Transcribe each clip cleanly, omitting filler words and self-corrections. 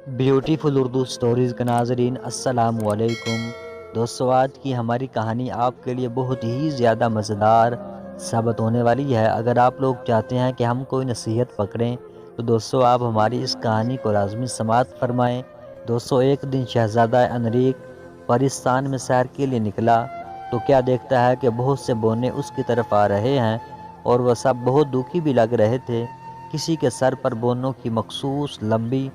Beautiful Urdu stories کے ناظرین السلام علیکم دوستو، آج کی ہماری کہانی آپ کے لیے بہت ہی زیادہ مزیدار ثابت ہونے والی ہے۔ اگر آپ لوگ چاہتے ہیں کہ ہم کوئی نصیحت پکڑیں تو دوستو آپ ہماری اس کہانی کو لازمی سماعت فرمائیں۔ دوستو، ایک دن شہزادہ انریک پرستان میں سیر کے لیے نکلا تو کیا دیکھتا ہے کہ بہت سے بونے اس کی طرف آ رہے ہیں اور وہ سب بہت دکھی بھی لگ رہے تھے۔ کسی کے سر پر بونوں کی مخصوص لمبی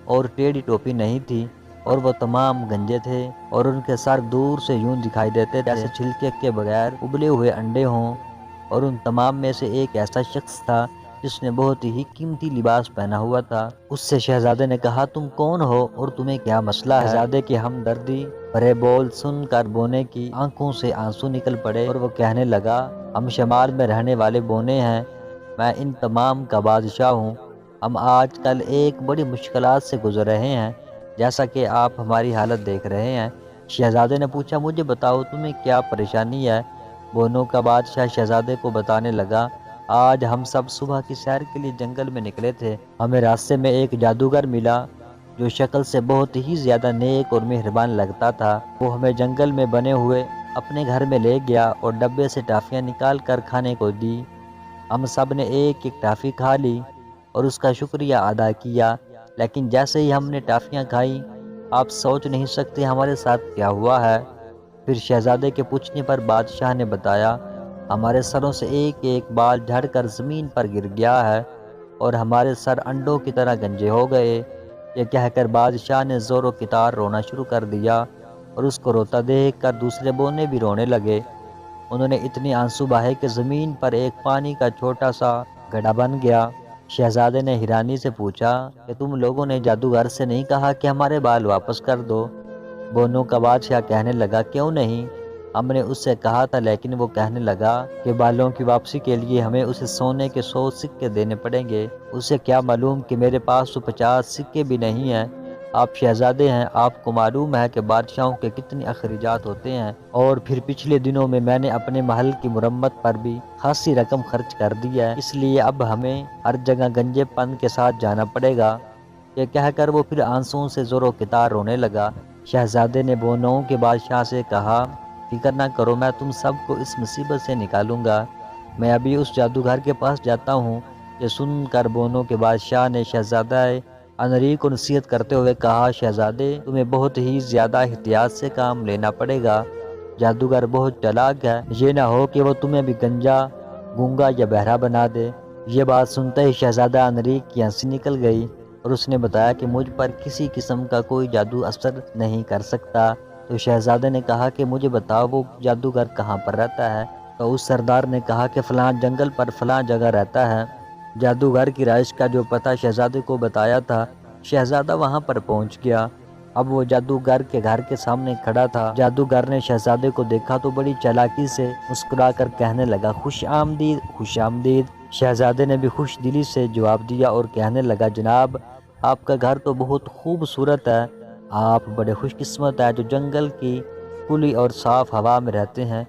اور ٹیڑھی ٹوپی نہیں تھی اور وہ تمام گنجے تھے اور ان کے سر دور سے یوں دکھائی دیتے تھے جیسے چھلکے کے بغیر ابلے ہوئے انڈے ہوں، اور ان تمام میں سے ایک ایسا شخص تھا جس نے بہت ہی قیمتی لباس پہنا ہوا تھا۔ اس سے شہزادے نے کہا، تم کون ہو اور تمہیں کیا مسئلہ ہے؟ شہزادے کی ہمدردی بھرے بول سن کر بونے کی آنکھوں سے آنسو نکل پڑے اور وہ کہنے لگا، ہم شمال میں رہنے والے بونے ہیں، میں ان تمام کا بادشاہ ہوں۔ ہم آج کل ایک بڑی مشکلات سے گزر رہے ہیں، جیسا کہ آپ ہماری حالت دیکھ رہے ہیں۔ شہزادے نے پوچھا، مجھے بتاؤ تمہیں کیا پریشانی ہے؟ بونوں کا بادشاہ شہزادے کو بتانے لگا، آج ہم سب صبح کی سیر کے لیے جنگل میں نکلے تھے۔ ہمیں راستے میں ایک جادوگر ملا جو شکل سے بہت ہی زیادہ نیک اور مہربان لگتا تھا۔ وہ ہمیں جنگل میں بنے ہوئے اپنے گھر میں لے گیا اور ڈبے سے ٹافیاں نکال کر کھانے کو دی۔ ہم سب نے ایک ایک ٹافی کھا لی اور اس کا شکریہ ادا کیا، لیکن جیسے ہی ہم نے ٹافیاں کھائیں آپ سوچ نہیں سکتے ہمارے ساتھ کیا ہوا ہے۔ پھر شہزادے کے پوچھنے پر بادشاہ نے بتایا، ہمارے سروں سے ایک ایک بال جھڑ کر زمین پر گر گیا ہے اور ہمارے سر انڈوں کی طرح گنجے ہو گئے۔ یہ کہہ کر بادشاہ نے زور و کتار رونا شروع کر دیا اور اس کو روتا دیکھ کر دوسرے بونے بھی رونے لگے۔ انہوں نے اتنی آنسو بہائے کہ زمین پر ایک پانی کا چھوٹا سا گڑھا بن گیا۔ شہزادے نے حیرانی سے پوچھا کہ تم لوگوں نے جادوگر سے نہیں کہا کہ ہمارے بال واپس کر دو؟ بونوں کا بادشاہ کہنے لگا، کیوں نہیں؟ ہم نے اس سے کہا تھا، لیکن وہ کہنے لگا کہ بالوں کی واپسی کے لیے ہمیں اسے سونے کے 100 سکے دینے پڑیں گے۔ اسے کیا معلوم کہ میرے پاس تو 50 سکے بھی نہیں ہیں۔ آپ شہزادے ہیں، آپ کو معلوم ہے کہ بادشاہوں کے کتنے اخراجات ہوتے ہیں، اور پھر پچھلے دنوں میں نے اپنے محل کی مرمت پر بھی خاصی رقم خرچ کر دی ہے، اس لیے اب ہمیں ہر جگہ گنجے پن کے ساتھ جانا پڑے گا۔ یہ کہہ کر وہ پھر آنسوؤں سے زور و کتار رونے لگا۔ شہزادے نے بونوں کے بادشاہ سے کہا، فکر نہ کرو، میں تم سب کو اس مصیبت سے نکالوں گا۔ میں ابھی اس جادوگر کے پاس جاتا ہوں۔ یہ سن کر بونوں کے بادشاہ نے شہزادہ انریک کو نصیحت کرتے ہوئے کہا، شہزادے تمہیں بہت ہی زیادہ احتیاط سے کام لینا پڑے گا، جادوگر بہت چالاک ہے، یہ نہ ہو کہ وہ تمہیں بھی گنجا، گونگا یا بہرا بنا دے۔ یہ بات سنتے ہی شہزادہ انریک کی ہنسی نکل گئی اور اس نے بتایا کہ مجھ پر کسی قسم کا کوئی جادو اثر نہیں کر سکتا۔ تو شہزادے نے کہا کہ مجھے بتاؤ وہ جادوگر کہاں پر رہتا ہے؟ تو اس سردار نے کہا کہ فلاں جنگل پر فلاں جگہ رہتا ہے۔ جادوگر کی رہائش کا جو پتہ شہزادے کو بتایا تھا، شہزادہ وہاں پر پہنچ گیا۔ اب وہ جادوگر کے گھر کے سامنے کھڑا تھا۔ جادوگر نے شہزادے کو دیکھا تو بڑی چالاکی سے مسکرا کر کہنے لگا، خوش آمدید، خوش آمدید۔ شہزادے نے بھی خوش دلی سے جواب دیا اور کہنے لگا، جناب آپ کا گھر تو بہت خوبصورت ہے، آپ بڑے خوش قسمت ہیں جو جنگل کی کھلی اور صاف ہوا میں رہتے ہیں۔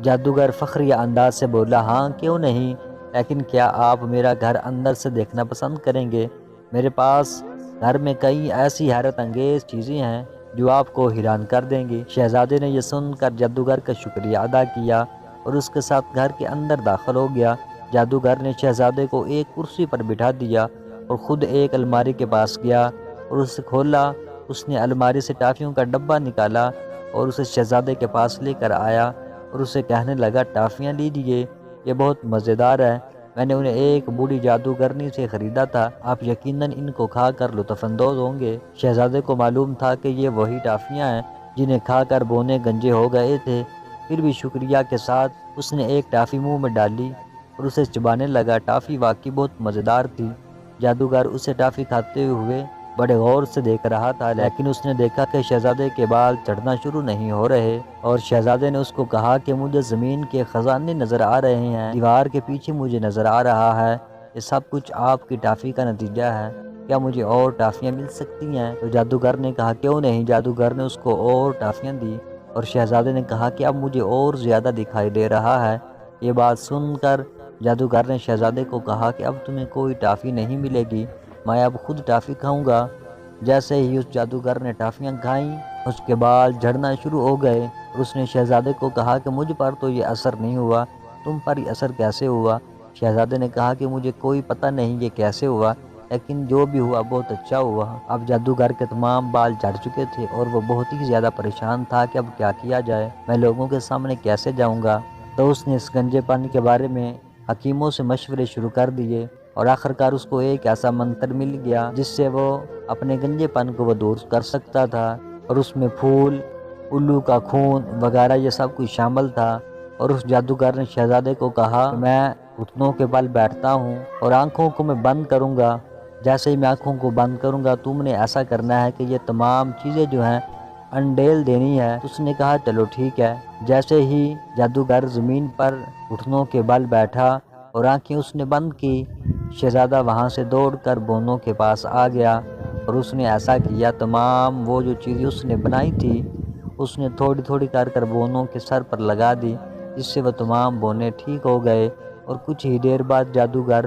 جادوگر فخریہ انداز سے بولا، ہاں کیوں نہیں، لیکن کیا آپ میرا گھر اندر سے دیکھنا پسند کریں گے؟ میرے پاس گھر میں کئی ایسی حیرت انگیز چیزیں ہیں جو آپ کو حیران کر دیں گی۔ شہزادے نے یہ سن کر جادوگر کا شکریہ ادا کیا اور اس کے ساتھ گھر کے اندر داخل ہو گیا۔ جادوگر نے شہزادے کو ایک کرسی پر بٹھا دیا اور خود ایک الماری کے پاس گیا اور اسے کھولا۔ اس نے الماری سے ٹافیوں کا ڈبہ نکالا اور اسے شہزادے کے پاس لے کر آیا اور اسے کہنے لگا، ٹافیاں لیجئے، یہ بہت مزیدار ہے، میں نے انہیں ایک بوڑھی جادوگرنی سے خریدا تھا، آپ یقیناً ان کو کھا کر لطف اندوز ہوں گے۔ شہزادے کو معلوم تھا کہ یہ وہی ٹافیاں ہیں جنہیں کھا کر بونے گنجے ہو گئے تھے، پھر بھی شکریہ کے ساتھ اس نے ایک ٹافی منہ میں ڈالی اور اسے چبانے لگا۔ ٹافی واقعی بہت مزیدار تھی۔ جادوگر اسے ٹافی کھاتے ہوئے بڑے غور سے دیکھ رہا تھا، لیکن اس نے دیکھا کہ شہزادے کے بال چڑھنا شروع نہیں ہو رہے، اور شہزادے نے اس کو کہا کہ مجھے زمین کے خزانے نظر آ رہے ہیں، دیوار کے پیچھے مجھے نظر آ رہا ہے، یہ سب کچھ آپ کی ٹافی کا نتیجہ ہے، کیا مجھے اور ٹافیاں مل سکتی ہیں؟ تو جادوگر نے کہا، کیوں نہیں۔ جادوگر نے اس کو اور ٹافیاں دی اور شہزادے نے کہا کہ اب مجھے اور زیادہ دکھائی دے رہا ہے۔ یہ بات سن کر جادوگر نے شہزادے کو کہا کہ اب تمہیں کوئی ٹافی نہیں ملے گی، میں اب خود ٹافی کھاؤں گا۔ جیسے ہی اس جادوگر نے ٹافیاں کھائیں اس کے بال جھڑنا شروع ہو گئے اور اس نے شہزادے کو کہا کہ مجھ پر تو یہ اثر نہیں ہوا، تم پر یہ اثر کیسے ہوا؟ شہزادے نے کہا کہ مجھے کوئی پتہ نہیں یہ کیسے ہوا، لیکن جو بھی ہوا بہت اچھا ہوا۔ اب جادوگر کے تمام بال جھڑ چکے تھے اور وہ بہت ہی زیادہ پریشان تھا کہ اب کیا کیا جائے، میں لوگوں کے سامنے کیسے جاؤں گا؟ تو اس نے اس گنجے پن کے بارے میں حکیموں سے مشورے شروع کر دیے اور آخرکار اس کو ایک ایسا منتر مل گیا جس سے وہ اپنے گنجے پن کو وہ دور کر سکتا تھا، اور اس میں پھول، الو کا خون وغیرہ یہ سب کچھ شامل تھا۔ اور اس جادوگر نے شہزادے کو کہا کہ میں گھٹنوں کے بل بیٹھتا ہوں اور آنکھوں کو میں بند کروں گا، جیسے ہی میں آنکھوں کو بند کروں گا تم نے ایسا کرنا ہے کہ یہ تمام چیزیں جو ہیں انڈیل دینی ہے۔ اس نے کہا چلو ٹھیک ہے۔ جیسے ہی جادوگر زمین پر گھٹنوں کے بل بیٹھا اور آنکھیں اس نے بند کی، شہزادہ وہاں سے دوڑ کر بونوں کے پاس آ گیا اور اس نے ایسا کیا، تمام وہ جو چیزیں اس نے بنائی تھی اس نے تھوڑی تھوڑی کر بونوں کے سر پر لگا دی، جس سے وہ تمام بونے ٹھیک ہو گئے۔ اور کچھ ہی دیر بعد جادوگر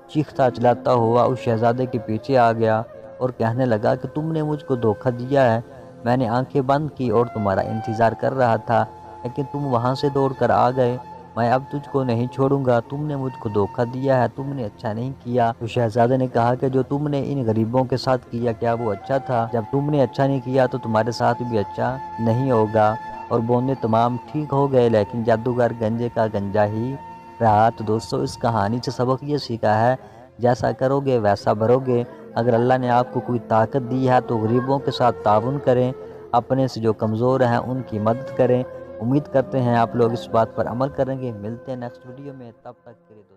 چیختا چلاتا ہوا اس شہزادے کے پیچھے آ گیا اور کہنے لگا کہ تم نے مجھ کو دھوکہ دیا ہے، میں نے آنکھیں بند کی اور تمہارا انتظار کر رہا تھا، لیکن تم وہاں سے دوڑ کر آ گئے، میں اب تجھ کو نہیں چھوڑوں گا، تم نے مجھ کو دھوکہ دیا ہے، تم نے اچھا نہیں کیا۔ تو شہزادے نے کہا کہ جو تم نے ان غریبوں کے ساتھ کیا کیا وہ اچھا تھا؟ جب تم نے اچھا نہیں کیا تو تمہارے ساتھ بھی اچھا نہیں ہوگا۔ اور بونے تمام ٹھیک ہو گئے، لیکن جادوگر گنجے کا گنجا ہی رہا۔ تو دوستو اس کہانی سے سبق یہ سیکھا ہے، جیسا کرو گے ویسا بھرو گے۔ اگر اللہ نے آپ کو کوئی طاقت دی ہے تو غریبوں کے ساتھ تعاون کریں، اپنے سے جو کمزور ہیں ان کی مدد کریں۔ امید کرتے ہیں آپ لوگ اس بات پر عمل کریں گے۔ ملتے ہیں نیکسٹ ویڈیو میں، تب تک کے لیے